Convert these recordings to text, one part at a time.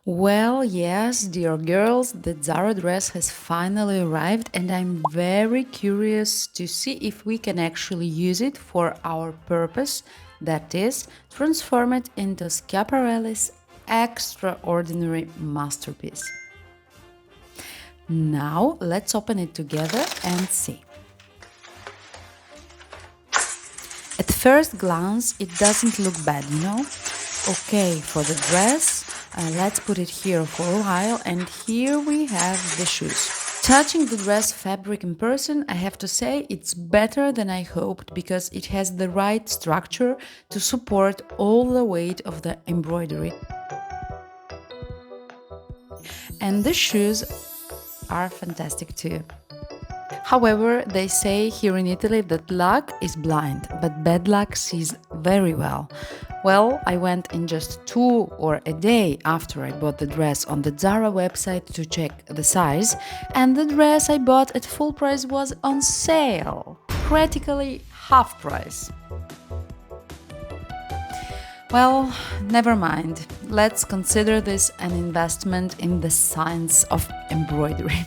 Well, yes, dear girls, the Zara dress has finally arrived, and I'm very curious to see if we can actually use it for our purpose, that is, transform it into Schiaparelli's extraordinary masterpiece. Now, let's open it together and see. At first glance, it doesn't look bad, you know? Okay, for the dress, let's put it here for a while, and here we have the shoes. Touching the dress fabric in person, I have to say it's better than I hoped because it has the right structure to support all the weight of the embroidery. And the shoes are fantastic too. However, they say here in Italy that luck is blind, but bad luck sees very well. Well, I went in just 2 or a day after I bought the dress on the Zara website to check the size, and the dress I bought at full price was on sale, practically half price. Well, never mind. Let's consider this an investment in the science of embroidery.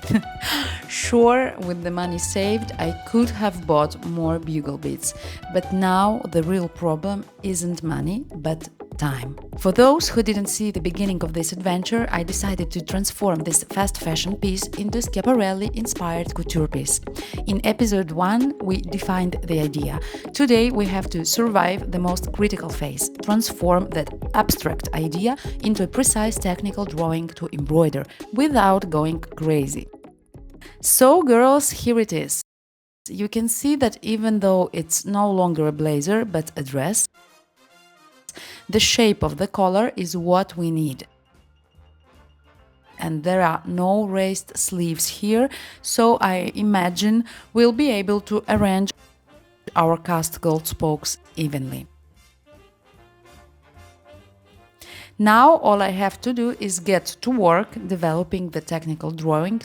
Sure, with the money saved, I could have bought more bugle beads, but now the real problem isn't money, but time. For those who didn't see the beginning of this adventure, I decided to transform this fast fashion piece into Schiaparelli-inspired couture piece. In episode 1, we defined the idea. Today, we have to survive the most critical phase, transform that abstract idea into a precise technical drawing to embroider without going crazy. So, girls, here it is. You can see that even though it's no longer a blazer but a dress, the shape of the collar is what we need. And there are no raised sleeves here, so I imagine we'll be able to arrange our cast gold spokes evenly. Now all I have to do is get to work developing the technical drawing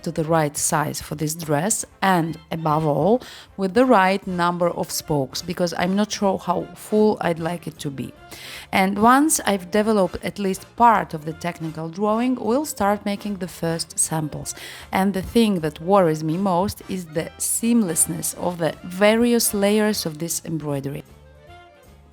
to the right size for this dress and, above all, with the right number of spokes, because I'm not sure how full I'd like it to be. And once I've developed at least part of the technical drawing, we'll start making the first samples. And the thing that worries me most is the seamlessness of the various layers of this embroidery,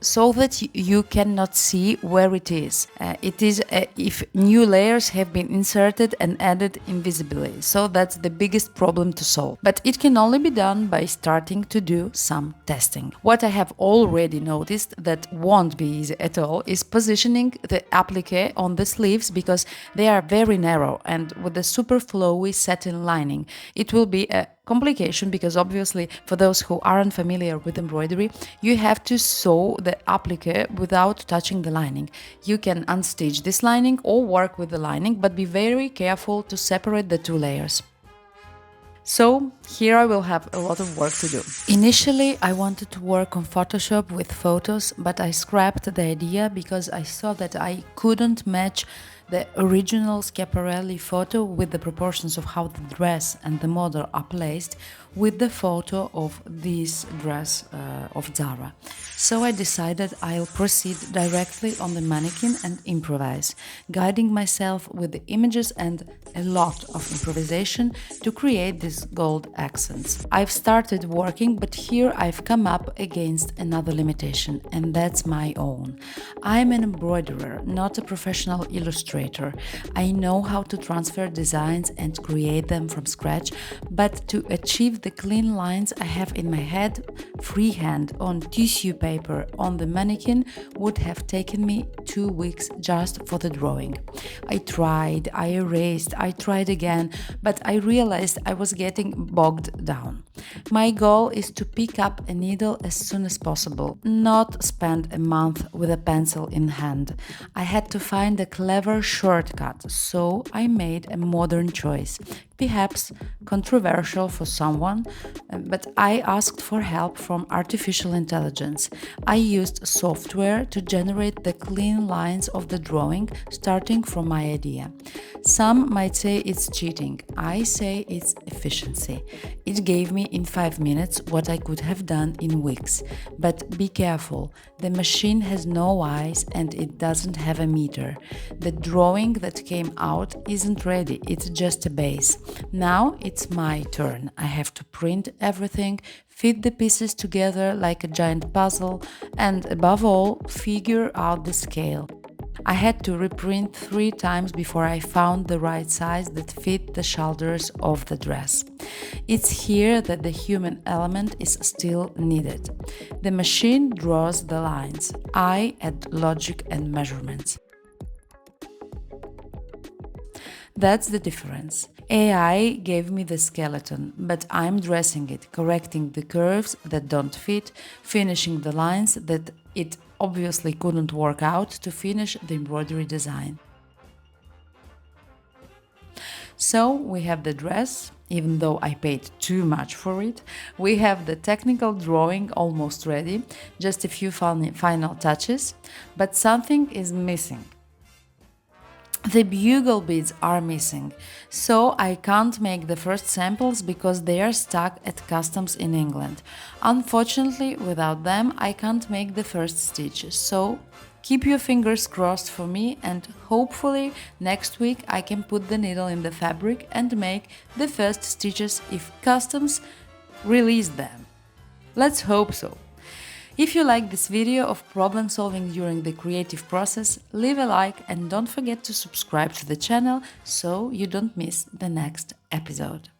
so that you cannot see where it is. It is if new layers have been inserted and added invisibly. So that's the biggest problem to solve. But it can only be done by starting to do some testing. What I have already noticed that won't be easy at all is positioning the applique on the sleeves, because they are very narrow, and with the super flowy satin lining, it will be a complication, because obviously for those who aren't familiar with embroidery, you have to sew the applique without touching the lining. You can unstitch this lining or work with the lining, but be very careful to separate the two layers. So here I will have a lot of work to do. Initially, I wanted to work on Photoshop with photos, but I scrapped the idea because I saw that I couldn't match the original Schiaparelli photo with the proportions of how the dress and the model are placed with the photo of this dress of Zara. So I decided I'll proceed directly on the mannequin and improvise, guiding myself with the images and a lot of improvisation to create these gold accents. I've started working, but here I've come up against another limitation, and that's my own. I'm an embroiderer, not a professional illustrator. I know how to transfer designs and create them from scratch, but to achieve the clean lines I have in my head, freehand on tissue paper on the mannequin would have taken me 2 weeks just for the drawing. I tried, I erased, I tried again, but I realized I was getting bogged down. My goal is to pick up a needle as soon as possible, not spend a month with a pencil in hand. I had to find a clever shortcut, so I made a modern choice. perhaps controversial for someone, but I asked for help from artificial intelligence. I used software to generate the clean lines of the drawing, starting from my idea. Some might say it's cheating. I say it's efficiency. It gave me in 5 minutes what I could have done in weeks. But be careful, the machine has no eyes and it doesn't have a meter. The drawing that came out isn't ready, it's just a base. Now it's my turn. I have to print everything, fit the pieces together like a giant puzzle, and above all, figure out the scale. I had to reprint 3 times before I found the right size that fit the shoulders of the dress. It's here that the human element is still needed. The machine draws the lines. I add logic and measurements. That's the difference. AI gave me the skeleton, but I'm dressing it, correcting the curves that don't fit, finishing the lines that it obviously couldn't work out to finish the embroidery design. So we have the dress, even though I paid too much for it. We have the technical drawing almost ready, just a few final touches, but something is missing. The bugle beads are missing, so I can't make the first samples because they are stuck at customs in England. Unfortunately, without them, I can't make the first stitch, so keep your fingers crossed for me and hopefully next week I can put the needle in the fabric and make the first stitches if customs release them. Let's hope so. If you like this video of problem solving during the creative process, leave a like and don't forget to subscribe to the channel so you don't miss the next episode.